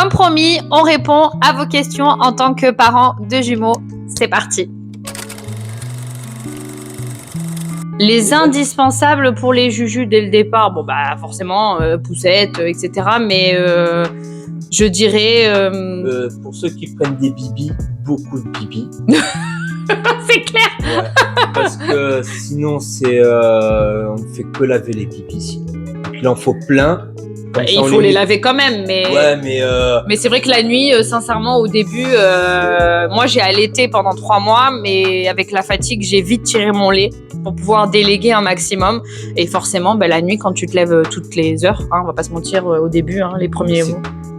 Comme promis, on répond à vos questions en tant que parents de jumeaux. C'est parti. Les indispensables pour les jujus dès le départ, bon bah forcément poussette, etc. Mais je dirais pour ceux qui prennent des bibis, beaucoup de bibis. c'est clair. Ouais, parce que sinon on fait que laver les bibis. Sinon. Donc, il en faut plein. Bah, il faut les laver quand même, mais ouais, mais c'est vrai que la nuit, sincèrement, au début, moi j'ai allaité pendant 3 mois, mais avec la fatigue, j'ai vite tiré mon lait pour pouvoir déléguer un maximum. Et forcément, la nuit, quand tu te lèves toutes les heures, on va pas se mentir, au début, les premiers mois.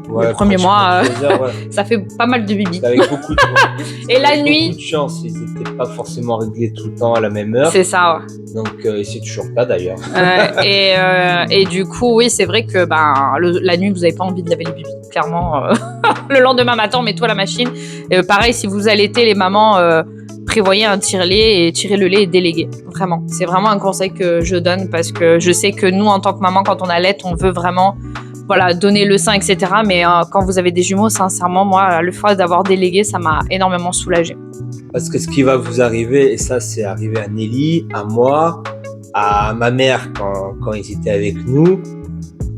Ouais, le premier mois, heures, ouais. Ça fait pas mal de bibi. Avec beaucoup de Et la nuit, beaucoup de chance, ils n'étaient pas forcément réglés tout le temps à la même heure. C'est ça. Ouais. Donc c'est toujours le cas d'ailleurs. Et du coup, oui, c'est vrai que la nuit, vous n'avez pas envie de laver les bibis. Clairement, le lendemain matin, mets-toi la machine. Pareil, si vous allaitez les mamans, prévoyez un tire-lait et tirez le lait et déléguez. Vraiment, c'est vraiment un conseil que je donne parce que je sais que nous, en tant que maman, quand on allaite, on veut vraiment donner le sein, etc. Mais quand vous avez des jumeaux, sincèrement, moi, le fait d'avoir délégué, ça m'a énormément soulagée. Parce que ce qui va vous arriver, et ça, c'est arrivé à Nelly, à moi, à ma mère quand ils étaient avec nous,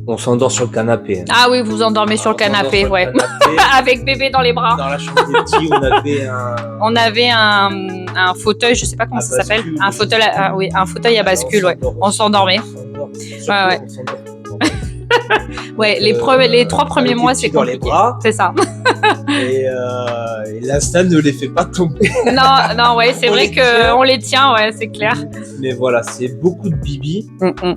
on s'endort sur le canapé. Ah oui, vous endormez sur le canapé, ouais. Avec bébé dans les bras. Dans la chambre des petits, on avait un fauteuil, je sais pas comment ça s'appelle. Un fauteuil à bascule, ouais. On s'endormait. Ouais. Ouais, les 3 premiers mois, c'est compliqué. Dans les bras. C'est ça. Et l'instinct ne les fait pas tomber. Non, ouais, c'est vrai qu'on les tient, ouais, c'est clair. Mais voilà, c'est beaucoup de bibi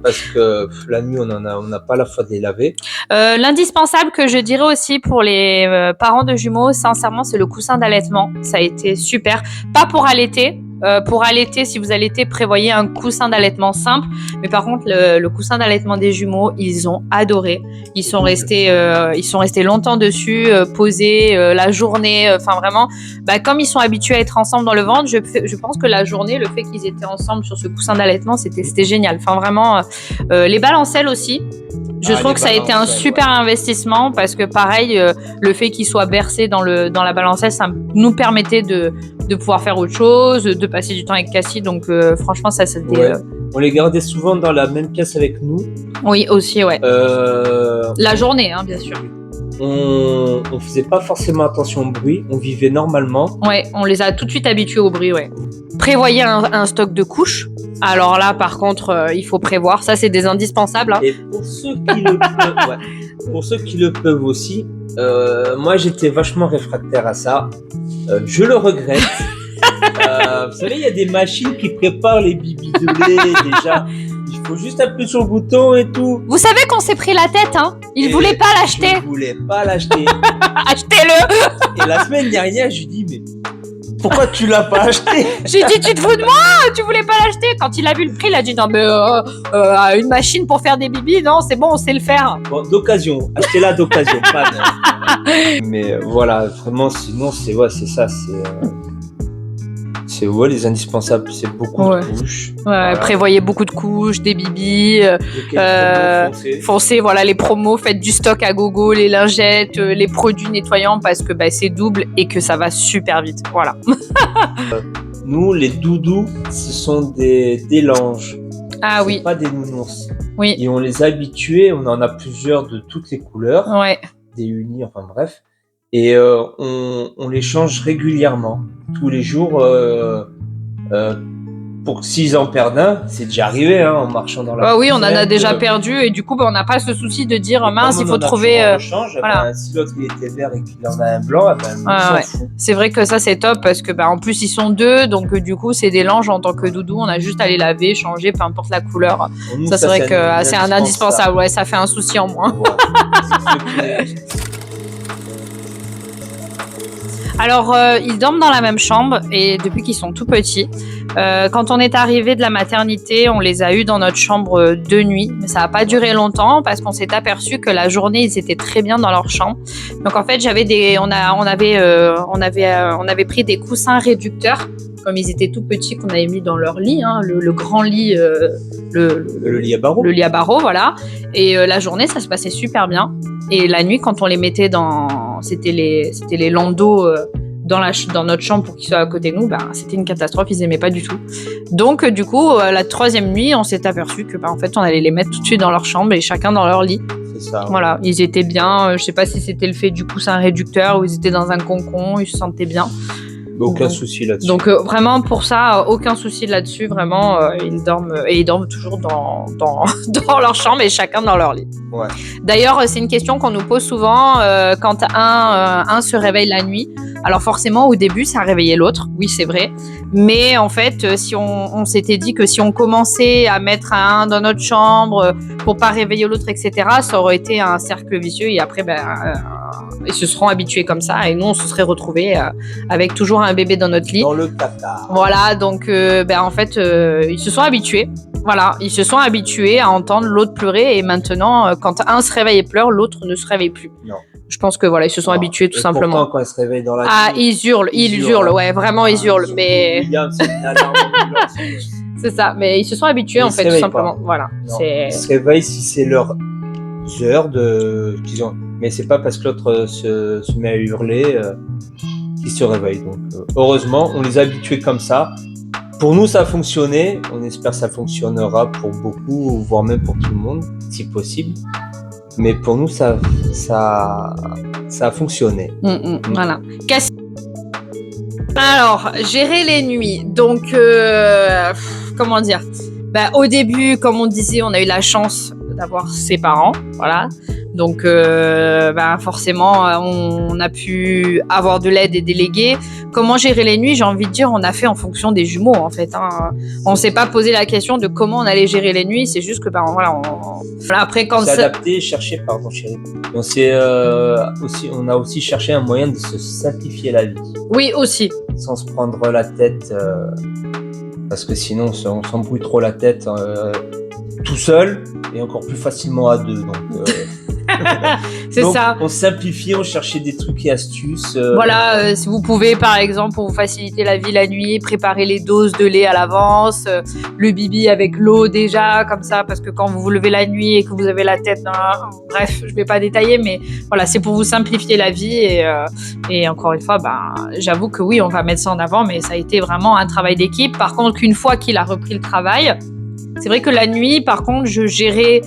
parce que la nuit, on n'a pas la foi de les laver. L'indispensable que je dirais aussi pour les parents de jumeaux, sincèrement, c'est le coussin d'allaitement. Ça a été super. Pas pour allaiter. Pour allaiter, si vous allaitez, prévoyez un coussin d'allaitement simple. Mais par contre, le coussin d'allaitement des jumeaux, ils ont adoré. Ils sont restés longtemps dessus, posés la journée. Enfin vraiment, comme ils sont habitués à être ensemble dans le ventre, je pense que la journée, le fait qu'ils étaient ensemble sur ce coussin d'allaitement, c'était génial. Enfin vraiment, les balancelles aussi. Je trouve que ça a été un super investissement parce que pareil, le fait qu'ils soient bercés dans la balancelle, ça nous permettait de pouvoir faire autre chose, de passer du temps avec Cassie. Donc franchement, ça c'était. Ouais. On les gardait souvent dans la même pièce avec nous. Oui, aussi, ouais. La journée, bien sûr. On faisait pas forcément attention au bruit, on vivait normalement. Ouais, on les a tout de suite habitués au bruit, ouais. Prévoyez un stock de couches. Alors là, par contre, il faut prévoir. Ça, c'est des indispensables. Et pour ceux qui le peuvent, pour ceux qui le peuvent aussi, moi, j'étais vachement réfractaire à ça. Je le regrette. Vous savez, il y a des machines qui préparent les bibis de lait déjà. Il faut juste appuyer sur le bouton et tout. Vous savez qu'on s'est pris la tête, hein. Il voulait pas l'acheter. Il voulait pas l'acheter. Achetez-le. Et la semaine dernière, je lui dis, mais pourquoi tu l'as pas acheté? J'ai dit, tu te fous de moi? Tu voulais pas l'acheter? Quand il a vu le prix, il a dit, non, mais une machine pour faire des bibis, non, c'est bon, on sait le faire. Bon, d'occasion. Achetez-la d'occasion, pas de... Mais voilà, vraiment, sinon, c'est ça, c'est les indispensables, c'est beaucoup de couches. Ouais, voilà. Prévoyez beaucoup de couches, des bibis, foncez, voilà, les promos, faites du stock à gogo, les lingettes, les produits nettoyants parce que c'est double et que ça va super vite. Voilà. Nous, les doudous, ce sont des langes. Ah oui. Pas des nounours. Oui. Et on les a habitués, on en a plusieurs de toutes les couleurs. Ouais. Des unis, enfin bref. Et on les change régulièrement, tous les jours, pour que s'ils en perdent un, c'est déjà arrivé en marchant dans la oui, on en a déjà perdu et du coup on n'a pas ce souci de dire mince, il faut trouver... change, voilà. Si l'autre il était vert et qu'il en a un blanc, on s'en fout. C'est vrai que ça c'est top parce que en plus ils sont 2, donc du coup c'est des langes en tant que doudou, on a juste à les laver, changer, peu importe la couleur. Nous, ça c'est vrai que c'est un indispensable, ouais, ça fait un souci en moins. Ouais. Alors, ils dorment dans la même chambre et depuis qu'ils sont tout petits. Quand on est arrivé de la maternité, on les a eus dans notre chambre de nuit. Mais ça n'a pas duré longtemps parce qu'on s'est aperçu que la journée, ils étaient très bien dans leur chambre. Donc en fait, on avait pris des coussins réducteurs comme ils étaient tout petits, qu'on avait mis dans leur lit, hein, le grand lit, Le lit à barreaux. le lit à barreaux, voilà. Et la journée, ça se passait super bien. Et la nuit, quand on les mettait c'était les landaux dans notre chambre pour qu'ils soient à côté de nous, c'était une catastrophe, ils aimaient pas du tout. Donc du coup, la 3e nuit, on s'est aperçu que en fait, on allait les mettre tout de suite dans leur chambre et chacun dans leur lit. C'est ça. Voilà, ils étaient bien. Je sais pas si c'était le fait du coussin réducteur ou ils étaient dans un cocon, ils se sentaient bien. Aucun souci là-dessus. Donc vraiment pour ça, aucun souci là-dessus. Vraiment, ils dorment toujours dans leur chambre et chacun dans leur lit. Ouais. D'ailleurs, c'est une question qu'on nous pose souvent quand un se réveille la nuit. Alors forcément, au début, ça réveillait l'autre. Oui, c'est vrai. Mais en fait, si on s'était dit que si on commençait à mettre un dans notre chambre pour pas réveiller l'autre, etc., ça aurait été un cercle vicieux. Et après, ils se seront habitués comme ça. Et nous, on se serait retrouvés avec toujours un bébé dans notre lit. Dans le caca. Voilà, donc en fait, ils se sont habitués. Voilà, ils se sont habitués à entendre l'autre pleurer. Et maintenant, quand un se réveille et pleure, l'autre ne se réveille plus. Non. Je pense que voilà, ils se sont habitués tout simplement. Pourtant, quand ils se réveillent dans la nuit, ils hurlent, ouais, vraiment ils hurlent, mais William, c'est une alarme ambulance. c'est ça, mais ils se sont habitués en Ils se fait, tout réveillent simplement. pas. Voilà, Non, c'est ils se réveillent si c'est leur heure qu'ils ont. Mais c'est pas parce que l'autre se met à hurler qu'ils se réveillent. Donc, heureusement, on les a habitués comme ça. Pour nous, ça a fonctionné. On espère que ça fonctionnera pour beaucoup, voire même pour tout le monde, si possible. Mais pour nous, ça a fonctionné. Voilà. Alors, gérer les nuits. Donc, comment dire ? Au début, comme on disait, on a eu la chance d'avoir ses parents, voilà. Donc, forcément, on a pu avoir de l'aide et déléguer. Comment gérer les nuits ? J'ai envie de dire, on a fait en fonction des jumeaux, en fait. Hein. On s'est pas posé la question de comment on allait gérer les nuits. C'est juste que, voilà, après quand on s'est adapté, cherché, pardon, chérie. On a aussi cherché un moyen de se simplifier la vie. Oui, aussi. Sans se prendre la tête, parce que sinon, on s'embrouille trop la tête tout seul et encore plus facilement à deux. Donc, c'est donc, ça. On simplifiait, on cherchait des trucs et astuces. Voilà, si vous pouvez, par exemple, pour vous faciliter la vie la nuit, préparer les doses de lait à l'avance, le bibi avec l'eau déjà, comme ça, parce que quand vous vous levez la nuit et que vous avez la tête bref, je vais pas détailler, mais voilà, c'est pour vous simplifier la vie et encore une fois, j'avoue que oui, on va mettre ça en avant, mais ça a été vraiment un travail d'équipe. Par contre, qu'une fois qu'il a repris le travail, c'est vrai que la nuit, par contre, je gérais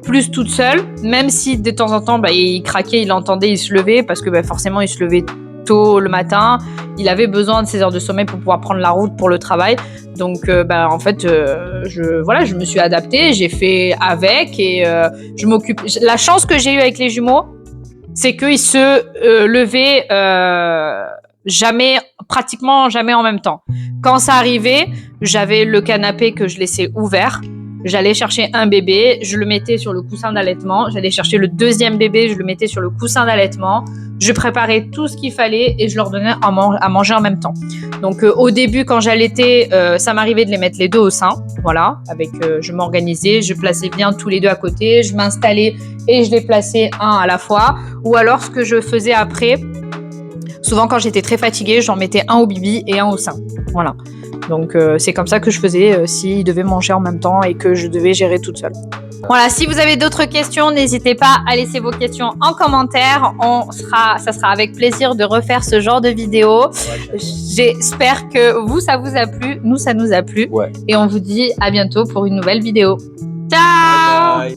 plus toute seule, même si de temps en temps, il craquait, il entendait, il se levait, parce que forcément, il se levait tôt le matin. Il avait besoin de ses heures de sommeil pour pouvoir prendre la route pour le travail. Donc, en fait, je me suis adaptée, j'ai fait avec et je m'occupe. La chance que j'ai eue avec les jumeaux, c'est qu'ils se levaient pratiquement jamais en même temps. Quand ça arrivait, j'avais le canapé que je laissais ouvert. J'allais chercher un bébé, je le mettais sur le coussin d'allaitement. J'allais chercher le deuxième bébé, je le mettais sur le coussin d'allaitement. Je préparais tout ce qu'il fallait et je leur donnais à manger en même temps. Donc au début, quand j'allaitais, ça m'arrivait de les mettre les deux au sein. Voilà, je m'organisais, je plaçais bien tous les deux à côté, je m'installais et je les plaçais un à la fois. Ou alors ce que je faisais après, souvent quand j'étais très fatiguée, j'en mettais un au bibi et un au sein. Voilà. Donc c'est comme ça que je faisais s'ils devaient manger en même temps et que je devais gérer toute seule. Voilà, si vous avez d'autres questions, n'hésitez pas à laisser vos questions en commentaire. Ça sera avec plaisir de refaire ce genre de vidéo. Ouais, j'espère que ça vous a plu. Nous, ça nous a plu. Ouais. Et on vous dit à bientôt pour une nouvelle vidéo. Ciao! Bye bye.